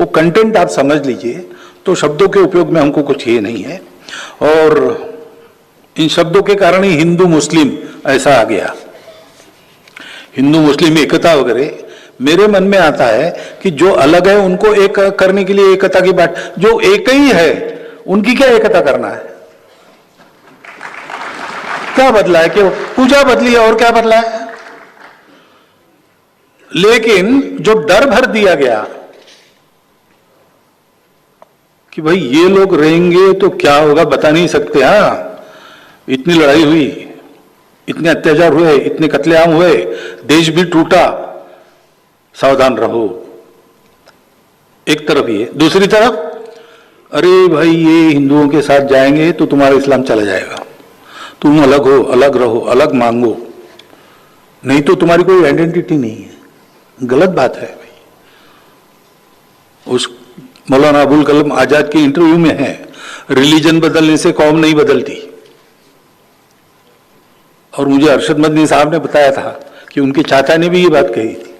वो कंटेंट आप समझ लीजिए। तो शब्दों के उपयोग में हमको कुछ ये नहीं है, और इन शब्दों के कारण ही हिंदू मुस्लिम ऐसा आ गया। हिंदू मुस्लिम एकता वगैरह मेरे मन में आता है कि जो अलग है उनको एक करने के लिए एकता की बात, जो एक ही है उनकी क्या एकता करना है? क्या बदला है? कि पूजा बदली है और क्या बदला है? लेकिन जो डर भर दिया गया कि भाई ये लोग रहेंगे तो क्या होगा बता नहीं सकते। हाँ, इतनी लड़ाई हुई, इतने अत्याचार हुए, इतने कत्लेआम हुए, देश भी टूटा, सावधान रहो। एक तरफ ये, दूसरी तरफ अरे भाई ये हिंदुओं के साथ जाएंगे तो तुम्हारा इस्लाम चला जाएगा, तुम अलग हो, अलग रहो, अलग मांगो, नहीं तो तुम्हारी कोई आइडेंटिटी नहीं है। गलत बात है भाई। उस मौलाना अबुल कलाम आजाद की इंटरव्यू में है, रिलीजन बदलने से कौम नहीं बदलती। और मुझे अरशद मदनी साहब ने बताया था कि उनके चाचा ने भी ये बात कही थी।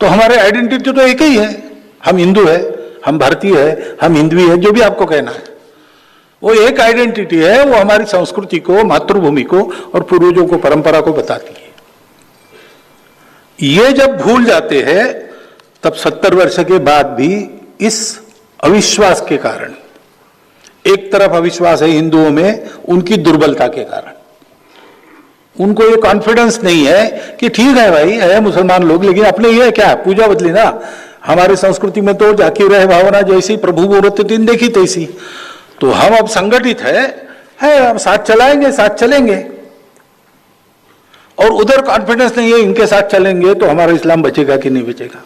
तो हमारे आइडेंटिटी तो एक ही है, हम हिंदू है, हम भारतीय है, हम हिंदवी है, जो भी आपको कहना है, वो एक आइडेंटिटी है। वो हमारी संस्कृति को, मातृभूमि को और पूर्वजों को, परंपरा को बताती है। ये जब भूल जाते हैं तब 70 वर्ष के बाद भी इस अविश्वास के कारण, एक तरफ अविश्वास है हिंदुओं में उनकी दुर्बलता के कारण, उनको ये कॉन्फिडेंस नहीं है कि ठीक है भाई है मुसलमान लोग, लेकिन अपने ये क्या है, पूजा बदली ना। हमारी संस्कृति में तो जाकी रहे भावना जैसी, प्रभु मुहूर्त दिन देखी तैसी। तो हम अब संगठित है हम साथ चलाएंगे, साथ चलेंगे। और उधर कॉन्फिडेंस नहीं है, इनके साथ चलेंगे तो हमारा इस्लाम बचेगा कि नहीं बचेगा।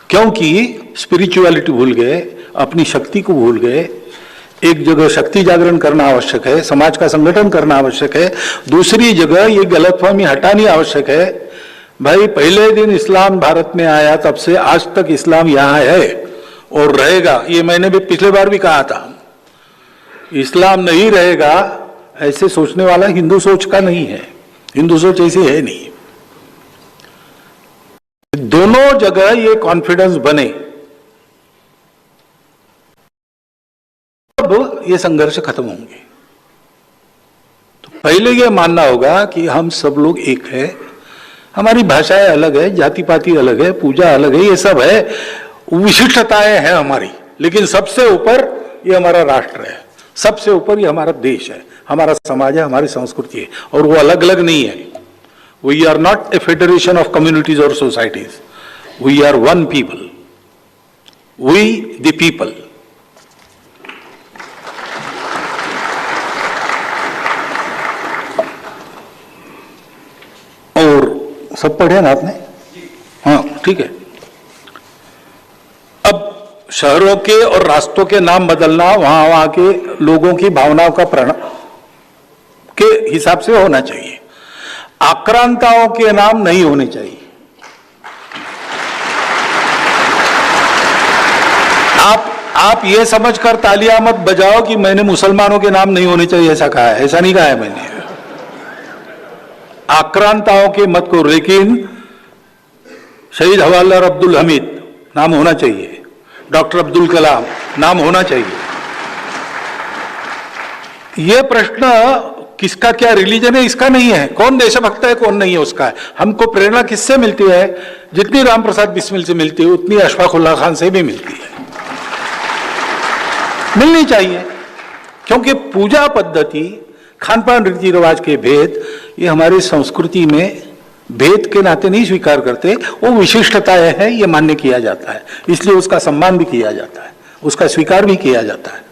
क्योंकि स्पिरिचुअलिटी भूल गए, अपनी शक्ति को भूल गए। एक जगह शक्ति जागरण करना आवश्यक है, समाज का संगठन करना आवश्यक है, दूसरी जगह ये गलतफहमी हटानी आवश्यक है। भाई पहले दिन इस्लाम भारत में आया तब से आज तक इस्लाम यहां है और रहेगा। ये मैंने भी पिछले बार भी कहा था, इस्लाम नहीं रहेगा ऐसे सोचने वाला हिंदू सोच का नहीं है, हिंदू सोच ऐसी है नहीं। दोनों जगह ये कॉन्फिडेंस बने अब ये संघर्ष खत्म होंगे। तो पहले ये मानना होगा कि हम सब लोग एक है, हमारी भाषाएं अलग है, जाति पाति अलग है, पूजा अलग है, ये सब है, विशिष्टताएं हैं हमारी, लेकिन सबसे ऊपर ये हमारा राष्ट्र है, सबसे ऊपर ये हमारा देश है, हमारा समाज है, हमारी संस्कृति है, और वो अलग अलग नहीं है। We are not a federation of communities और societies, we are one people, we the people. और सब पढ़े ना आपने? हाँ ठीक है। अब शहरों के और रास्तों के नाम बदलना वहां के लोगों की भावनाओं का के हिसाब से होना चाहिए, आक्रांताओं के नाम नहीं होने चाहिए। आप ये समझकर तालियां मत बजाओ कि मैंने मुसलमानों के नाम नहीं होने चाहिए ऐसा कहा है, ऐसा नहीं कहा है मैंने। आक्रांताओं के मत को, लेकिन शहीद हवालदार अब्दुल हमीद नाम होना चाहिए, डॉक्टर अब्दुल कलाम नाम होना चाहिए। यह प्रश्न किसका क्या रिलीजन है इसका नहीं है, कौन देशभक्त है कौन नहीं है उसका है। हमको प्रेरणा किससे मिलती है? जितनी राम प्रसाद बिस्मिल से मिलती है उतनी अशफाक उल्लाह खान से भी मिलती है, मिलनी चाहिए। क्योंकि पूजा पद्धति, खान पान, रीति रिवाज के भेद ये हमारी संस्कृति में भेद के नाते नहीं स्वीकार करते, वो विशिष्टताएं हैं, ये मान्य किया जाता है, इसलिए उसका सम्मान भी किया जाता है, उसका स्वीकार भी किया जाता है।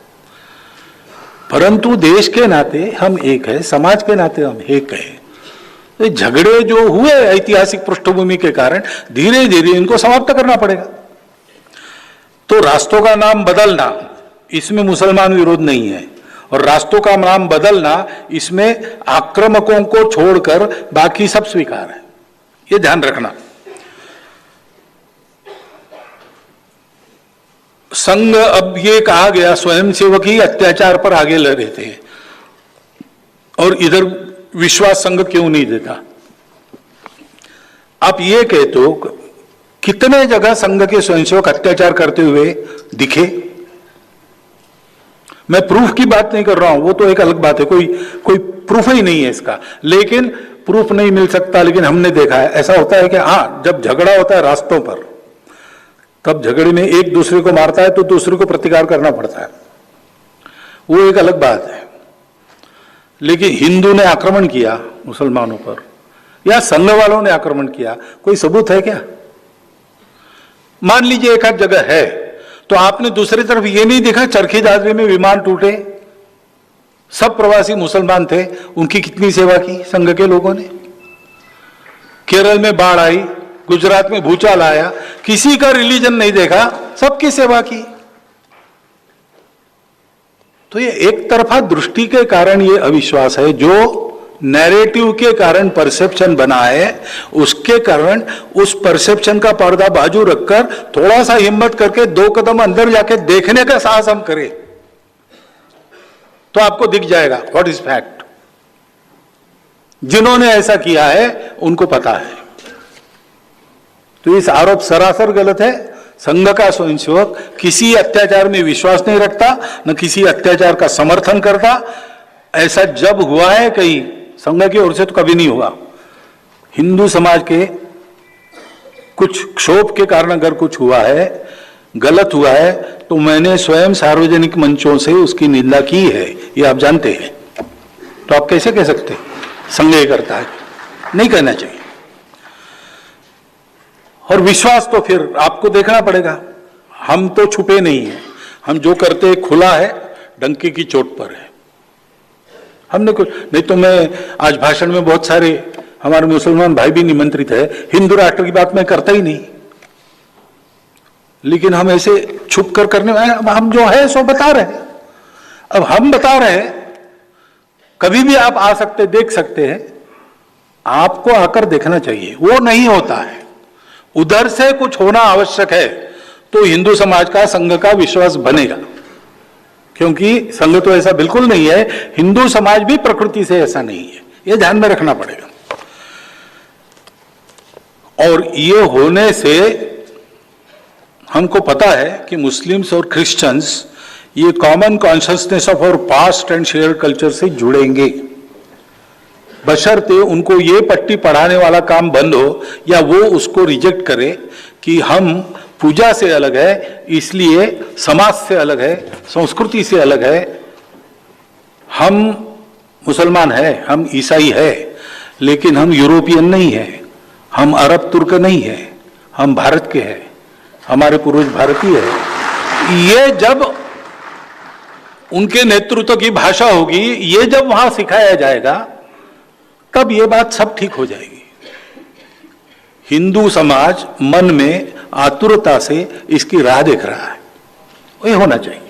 परंतु देश के नाते हम एक है, समाज के नाते हम एक है। तो झगड़े जो हुए ऐतिहासिक पृष्ठभूमि के कारण, धीरे धीरे इनको समाप्त करना पड़ेगा। तो रास्तों का नाम बदलना, इसमें मुसलमान विरोध नहीं है, और रास्तों का नाम बदलना इसमें आक्रामकों को छोड़कर बाकी सब स्वीकार है, ये ध्यान रखना। संघ, अब ये कहा गया स्वयंसेवक ही अत्याचार पर आगे लड़ रहे थे, और इधर विश्वास संघ क्यों नहीं देता? आप ये कहते हो कितने जगह संघ के स्वयंसेवक अत्याचार करते हुए दिखे? मैं प्रूफ की बात नहीं कर रहा हूं, वो तो एक अलग बात है, कोई प्रूफ ही नहीं है इसका। लेकिन प्रूफ नहीं मिल सकता, लेकिन हमने देखा है ऐसा होता है कि हाँ, जब झगड़ा होता है रास्तों पर, तब झगड़े में एक दूसरे को मारता है तो दूसरे को प्रतिकार करना पड़ता है, वो एक अलग बात है। लेकिन हिंदू ने आक्रमण किया मुसलमानों पर या संघ वालों ने आक्रमण किया, कोई सबूत है क्या? मान लीजिए एक आध जगह है, तो आपने दूसरी तरफ ये नहीं देखा चरखी दादरी में विमान टूटे, सब प्रवासी मुसलमान थे, उनकी कितनी सेवा की संघ के लोगों ने। केरल में बाढ़ आई, गुजरात में भूचाल आया, किसी का रिलीजन नहीं देखा, सबकी सेवा की। तो ये एक तरफा दृष्टि के कारण ये अविश्वास है, जो नैरेटिव के कारण परसेप्शन बना है, उसके कारण उस परसेप्शन का पर्दा बाजू रखकर थोड़ा सा हिम्मत करके 2 कदम अंदर जाके देखने का साहस हम करें तो आपको दिख जाएगा व्हाट इज फैक्ट। जिन्होंने ऐसा किया है उनको पता है। तो इस आरोप सरासर गलत है। संघ का स्वयंसेवक किसी अत्याचार में विश्वास नहीं रखता, न किसी अत्याचार का समर्थन करता। ऐसा जब हुआ है कहीं संघ की ओर से तो कभी नहीं हुआ। हिंदू समाज के कुछ क्षोभ के कारण अगर कुछ हुआ है, गलत हुआ है, तो मैंने स्वयं सार्वजनिक मंचों से उसकी निंदा की है, ये आप जानते हैं। तो आप कैसे कह सकते हैं संघ ये करता है? नहीं कहना चाहिए। और विश्वास तो फिर आपको देखना पड़ेगा, हम तो छुपे नहीं हैं, हम जो करते हैं खुला है, डंके की चोट पर है। हमने कुछ नहीं, तो मैं आज भाषण में बहुत सारे हमारे मुसलमान भाई भी निमंत्रित है, हिंदू राष्ट्र की बात मैं करता ही नहीं, लेकिन हम ऐसे छुप कर करने वाले, हम जो है सो बता रहे हैं। अब हम बता रहे हैं, कभी भी आप आ सकते, देख सकते हैं, आपको आकर देखना चाहिए। वो नहीं होता है, उधर से कुछ होना आवश्यक है, तो हिंदू समाज का संघ का विश्वास बनेगा। क्योंकि संघ तो ऐसा बिल्कुल नहीं है, हिंदू समाज भी प्रकृति से ऐसा नहीं है, ये ध्यान में रखना पड़ेगा। और ये होने से हमको पता है कि मुस्लिम्स और क्रिश्चियंस ये common consciousness of our past and share culture से जुड़ेंगे, बशर्ते उनको ये पट्टी पढ़ाने वाला काम बंद हो या वो उसको रिजेक्ट करे कि हम पूजा से अलग है, इसलिए समाज से अलग है, संस्कृति से अलग है, हम मुसलमान है, हम ईसाई है, लेकिन हम यूरोपियन नहीं है, हम अरब तुर्क नहीं है, हम भारत के हैं, हमारे पूर्वज भारतीय है। ये जब उनके नेतृत्व की भाषा होगी, ये जब वहां सिखाया जाएगा, तब ये बात सब ठीक हो जाएगी। हिंदू समाज मन में आतुरता से इसकी राह देख रहा है, ये होना चाहिए।